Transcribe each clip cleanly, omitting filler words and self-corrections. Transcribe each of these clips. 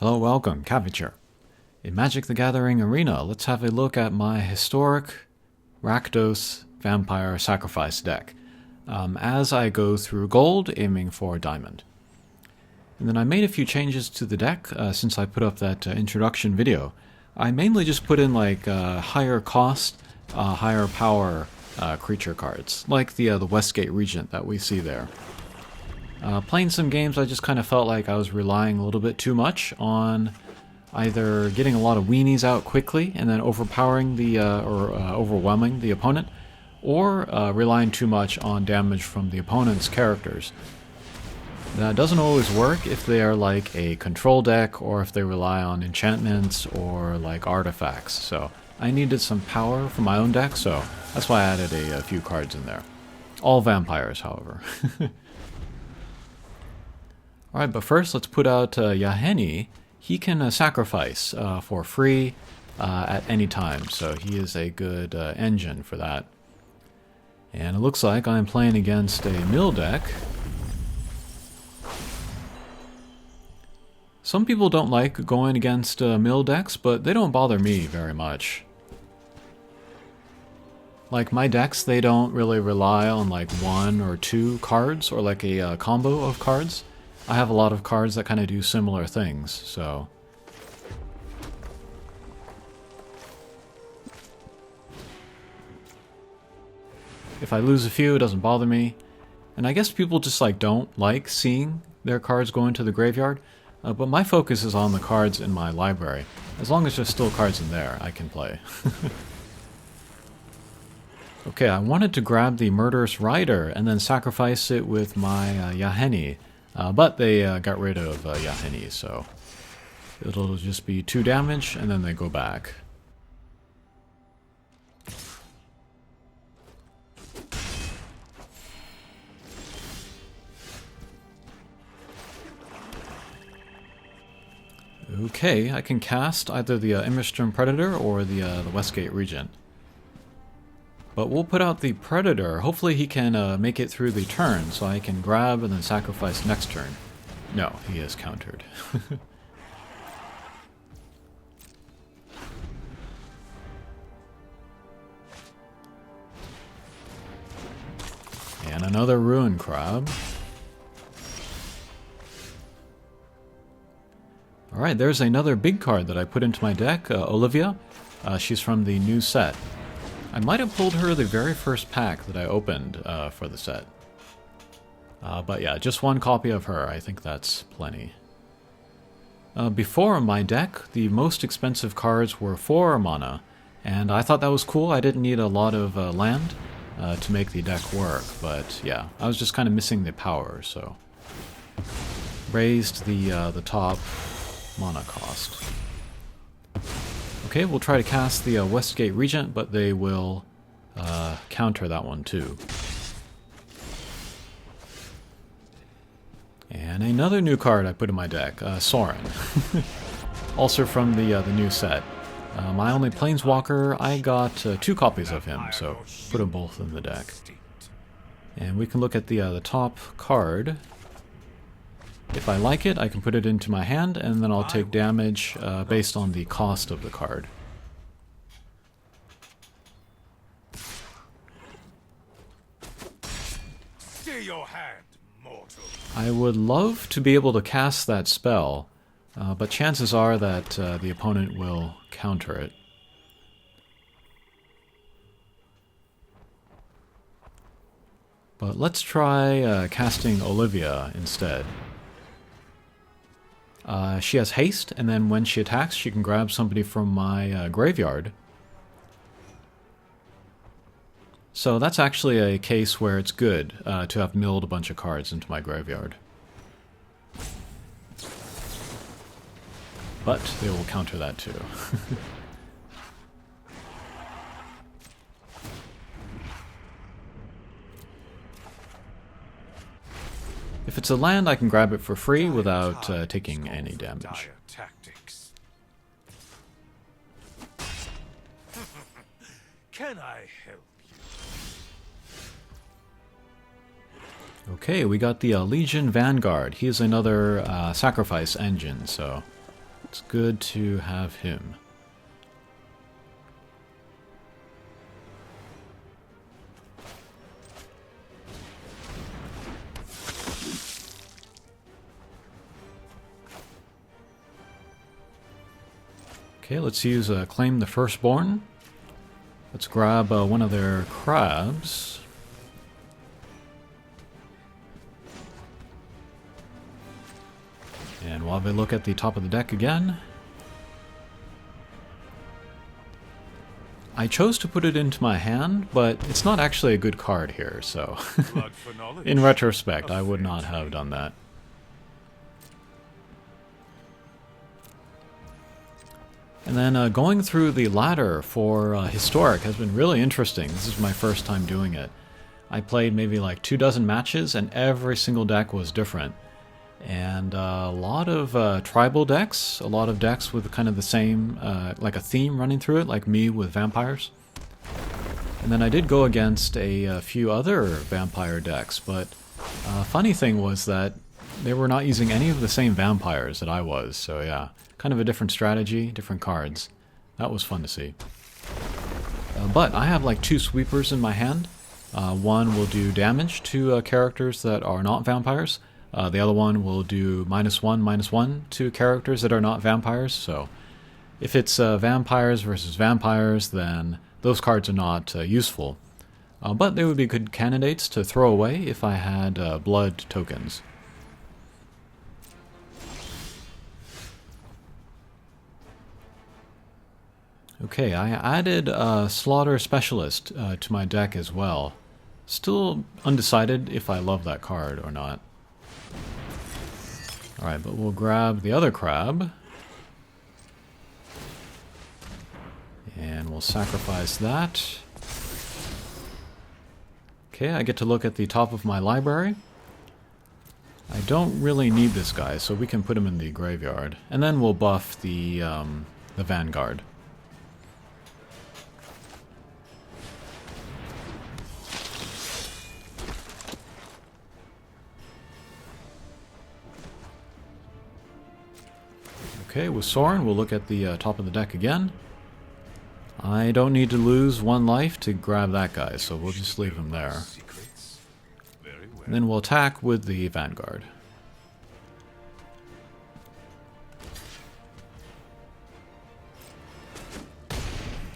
Hello, welcome, Crazier. In Magic the Gathering Arena, let's have a look at my historic Rakdos Vampire Sacrifice deck as I go through gold, aiming for diamond. And then I made a few changes to the deck since I put up that introduction video. I mainly just put in like higher cost, higher power creature cards, like the Westgate Regent that we see there. Playing some games, I just kind of felt like I was relying a little bit too much on either getting a lot of weenies out quickly and then overpowering overwhelming the opponent, or relying too much on damage from the opponent's characters. That doesn't always work if they are like a control deck or if they rely on enchantments or like artifacts. So I needed some power for my own deck, so that's why I added a few cards in there. All vampires, however. Alright, but first let's put out Yahenni. He can sacrifice for free at any time, so he is a good engine for that. And it looks like I'm playing against a mill deck. Some people don't like going against mill decks, but they don't bother me very much. Like my decks, they don't really rely on like one or two cards or like a combo of cards. I have a lot of cards that kind of do similar things, so... If I lose a few, it doesn't bother me. And I guess people just like don't like seeing their cards go into the graveyard. But my focus is on the cards in my library. As long as there's still cards in there, I can play. Okay, I wanted to grab the Murderous Rider and then sacrifice it with my Yahenni. But they got rid of Yahenni, so it'll just be 2 damage, and then they go back. Okay, I can cast either the Immerstrom Predator or the Westgate Regent. But we'll put out the Predator. Hopefully he can make it through the turn, so I can grab and then sacrifice next turn. No, he is countered. And another Ruin Crab. Alright, there's another big card that I put into my deck, Olivia. She's from the new set. I might have pulled her the very first pack that I opened for the set. But yeah, just 1 copy of her. I think that's plenty. Before my deck, the most expensive cards were 4 mana, and I thought that was cool. I didn't need a lot of land to make the deck work, but yeah, I was just kind of missing the power, so raised the top mana cost. Okay, we'll try to cast the Westgate Regent, but they will counter that one too. And another new card I put in my deck, Sorin. Also from the new set. My only Planeswalker, I got 2 copies of him, so put them both in the deck. And we can look at the top card. If I like it, I can put it into my hand, and then I'll take damage based on the cost of the card. Stay your hand, mortal. I would love to be able to cast that spell, but chances are that the opponent will counter it. But let's try casting Olivia instead. She has haste, and then when she attacks, she can grab somebody from my graveyard. So that's actually a case where it's good to have milled a bunch of cards into my graveyard. But they will counter that too. If it's a land, I can grab it for free without taking any damage. Tactics. Can I help you? Okay, we got the Legion Vanguard. He is another sacrifice engine, so It's good to have him. Okay, let's use Claim the Firstborn. Let's grab one of their crabs. And while we look at the top of the deck again, I chose to put it into my hand, but it's not actually a good card here, so Blood for knowledge. in retrospect, I would not have done that. And then going through the ladder for Historic has been really interesting. This is my first time doing it. I played maybe like 24 matches, and every single deck was different. And a lot of tribal decks, a lot of decks with kind of the same, like a theme running through it, like me with vampires. And then I did go against a few other vampire decks, but funny thing was that they were not using any of the same vampires that I was, so yeah. Kind of a different strategy, different cards. That was fun to see. But I have like 2 sweepers in my hand. One will do damage to characters that are not vampires. The other one will do -1/-1 to characters that are not vampires. So if it's vampires versus vampires, then those cards are not useful. But they would be good candidates to throw away if I had blood tokens. Okay, I added a Slaughter Specialist to my deck as well. Still undecided if I love that card or not. Alright, but we'll grab the other crab. And we'll sacrifice that. Okay, I get to look at the top of my library. I don't really need this guy, so we can put him in the graveyard. And then we'll buff the Vanguard. Okay, with Soren, we'll look at the top of the deck again. I don't need to lose 1 life to grab that guy, so we'll just leave him there. And then we'll attack with the Vanguard.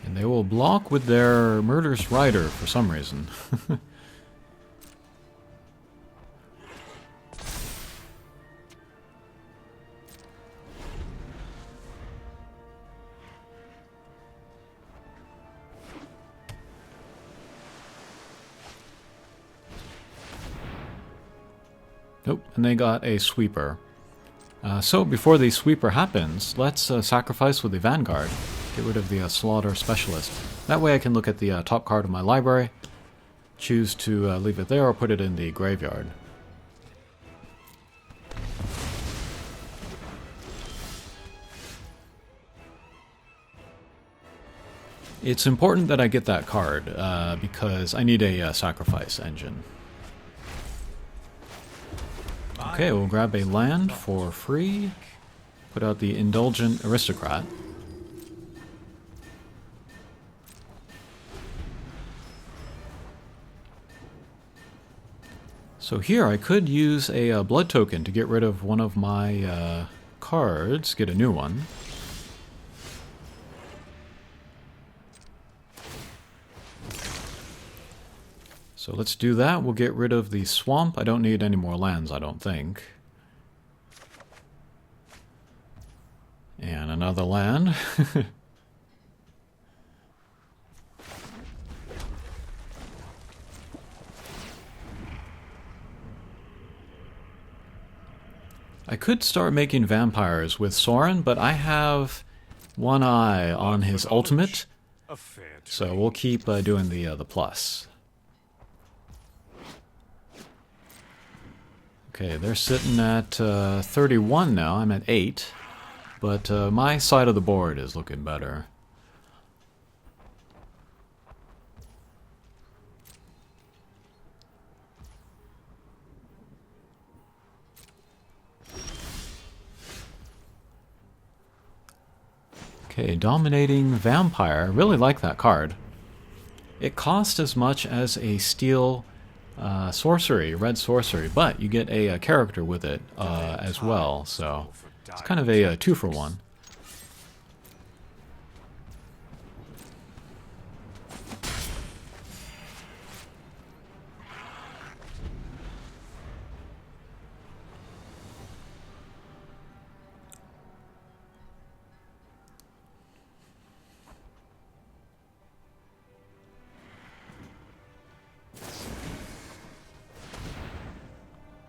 And they will block with their Murderous Rider for some reason. Nope, and they got a sweeper. So before the sweeper happens, let's sacrifice with the Vanguard. Get rid of the Slaughter Specialist. That way I can look at the top card of my library, choose to leave it there or put it in the graveyard. It's important that I get that card because I need a sacrifice engine. Okay, we'll grab a land for free. Put out the Indulgent Aristocrat. So here I could use a blood token to get rid of one of my cards, get a new one. So let's do that. We'll get rid of the swamp. I don't need any more lands, I don't think. And another land. I could start making vampires with Soren, but I have one eye on his ultimate, so we'll keep doing the plus. Okay, they're sitting at 31 now. I'm at 8. But my side of the board is looking better. Okay, Dominating Vampire. I really like that card. It costs as much as a steel sorcery, red sorcery, but you get a character with it as well, so it's kind of a 2-for-1.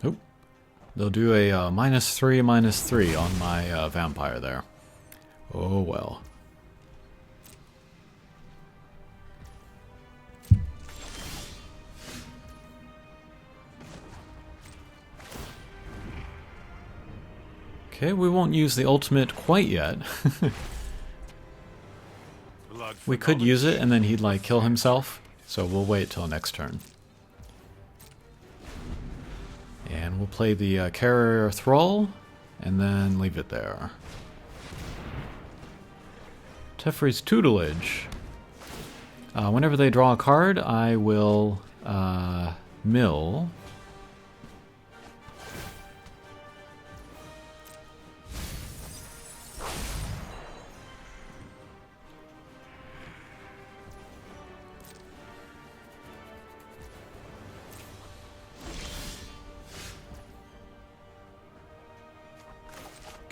Oop. They'll do a -3/-3 on my vampire there. Oh well. Okay, we won't use the ultimate quite yet. We could use it and then he'd like kill himself, so we'll wait till next turn. And we'll play the Carrier Thrall, and then leave it there. Teferi's Tutelage. Whenever they draw a card, I will mill.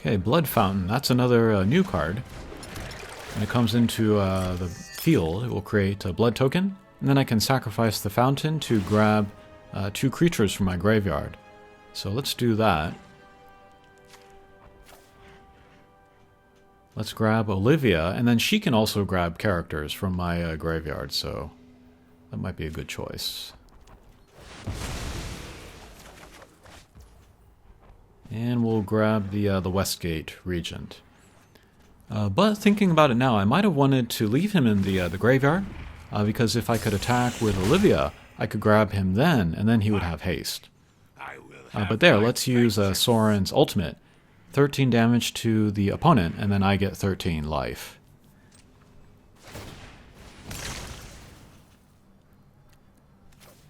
Okay, Blood Fountain. That's another new card. When it comes into the field, it will create a blood token, and then I can sacrifice the fountain to grab 2 creatures from my graveyard. So let's do that. Let's grab Olivia, and then she can also grab characters from my graveyard, so that might be a good choice. And we'll grab the Westgate Regent. But thinking about it now, I might have wanted to leave him in the graveyard, because if I could attack with Olivia, I could grab him then, and then he would have haste. But there, let's use Soren's ultimate. 13 damage to the opponent, and then I get 13 life.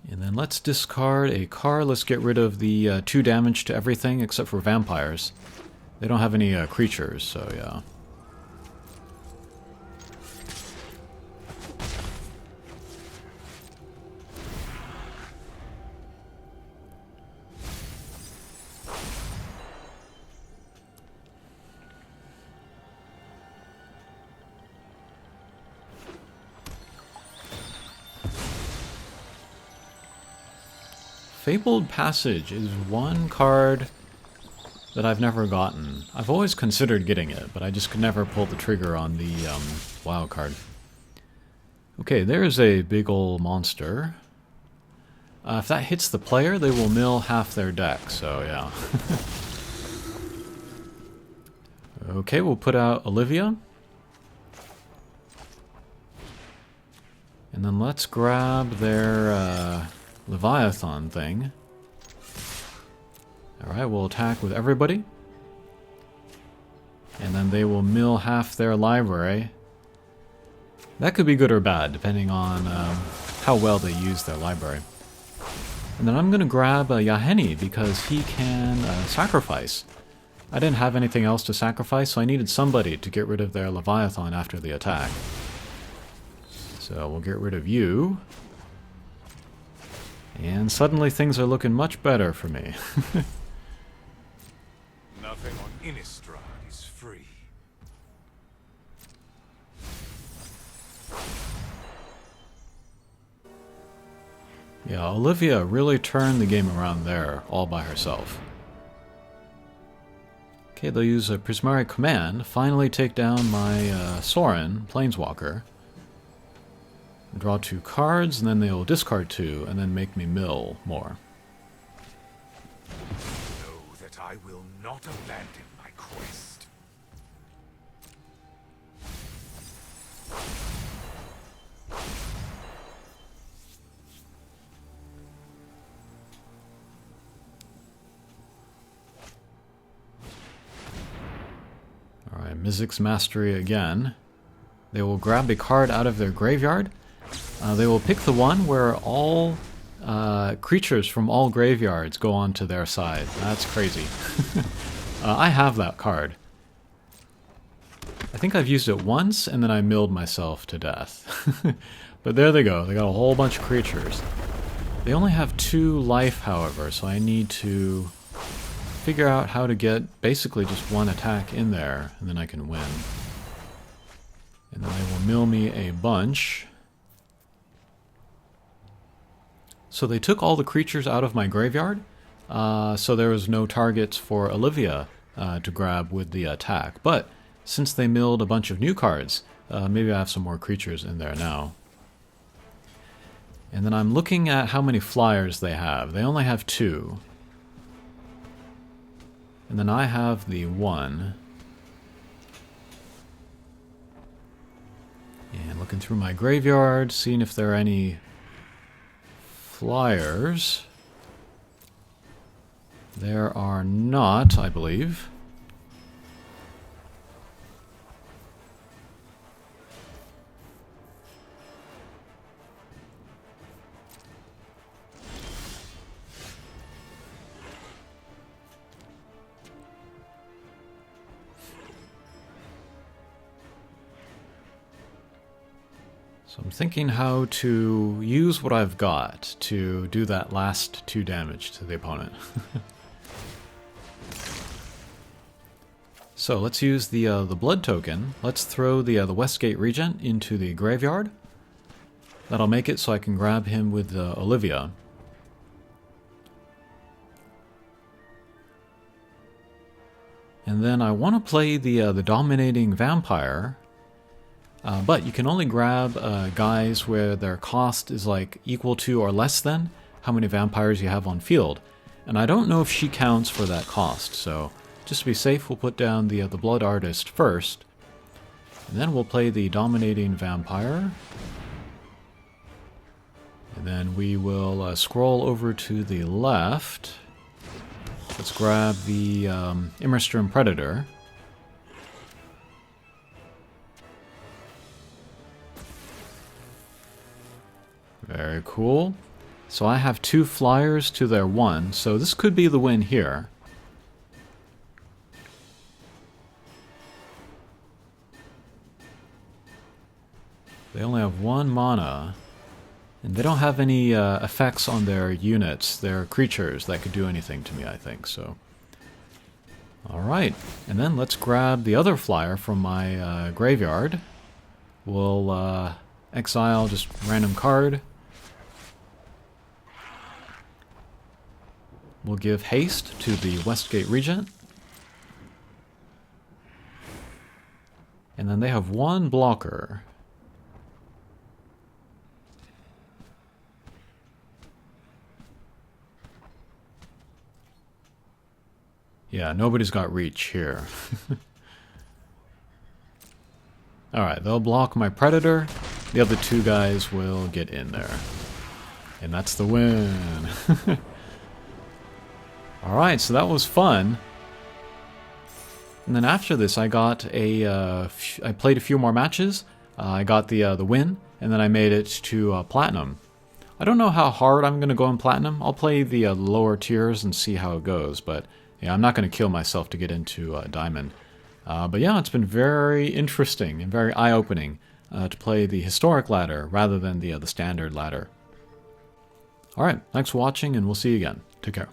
And then let's discard a card. Let's get rid of the 2 damage to everything except for vampires. They don't have any creatures, so yeah. Fabled Passage is one card that I've never gotten. I've always considered getting it, but I just could never pull the trigger on the wild card. Okay, there's a big ol' monster. If that hits the player, they will mill half their deck, so yeah. Okay, we'll put out Olivia. And then let's grab their Leviathan thing. Alright, we'll attack with everybody. And then they will mill half their library. That could be good or bad, depending on how well they use their library. And then I'm going to grab Yahenni, because he can sacrifice. I didn't have anything else to sacrifice, so I needed somebody to get rid of their Leviathan after the attack. So we'll get rid of you. And suddenly things are looking much better for me. Nothing on Innistrad is free. Yeah, Olivia really turned the game around there, all by herself. Okay, they'll use a Prismari Command, finally take down my Soren, Planeswalker. Draw 2 cards, and then they'll discard 2, and then make me mill more. Know that I will not abandon my quest. Alright, Mizzix Mastery again. They will grab a card out of their graveyard. They will pick the one where all creatures from all graveyards go onto their side. That's crazy. I have that card. I think I've used it once, and then I milled myself to death. But there they go. They got a whole bunch of creatures. They only have 2 life, however, so I need to figure out how to get basically just 1 attack in there, and then I can win. And then they will mill me a bunch. So they took all the creatures out of my graveyard, so there was no targets for Olivia to grab with the attack. But since they milled a bunch of new cards, maybe I have some more creatures in there now. And then I'm looking at how many flyers they have. They only have 2. And then I have the 1. And looking through my graveyard, seeing if there are any flyers. There are not, I believe. So I'm thinking how to use what I've got to do that last 2 damage to the opponent. So let's use the blood token. Let's throw the Westgate Regent into the graveyard. That'll make it so I can grab him with Olivia. And then I want to play the Dominating Vampire. But you can only grab guys where their cost is like equal to or less than how many vampires you have on field. And I don't know if she counts for that cost, so just to be safe, we'll put down the Blood Artist first. And then we'll play the Dominating Vampire. And then we will scroll over to the left. Let's grab the Immerstern Predator. Very cool. So I have 2 flyers to their 1, so this could be the win here. They only have 1 mana, and they don't have any effects on their units, their creatures that could do anything to me, I think, so. Alright, and then let's grab the other flyer from my graveyard. We'll exile just random card. We'll give haste to the Westgate Regent. And then they have 1 blocker. Yeah, nobody's got reach here. Alright, they'll block my Predator. The other 2 guys will get in there. And that's the win. Alright, so that was fun. And then after this, I got I played a few more matches. I got the win, and then I made it to Platinum. I don't know how hard I'm going to go in Platinum. I'll play the lower tiers and see how it goes, but yeah, I'm not going to kill myself to get into Diamond. But yeah, it's been very interesting and very eye-opening to play the Historic ladder rather than the Standard ladder. Alright, thanks for watching, and we'll see you again. Take care.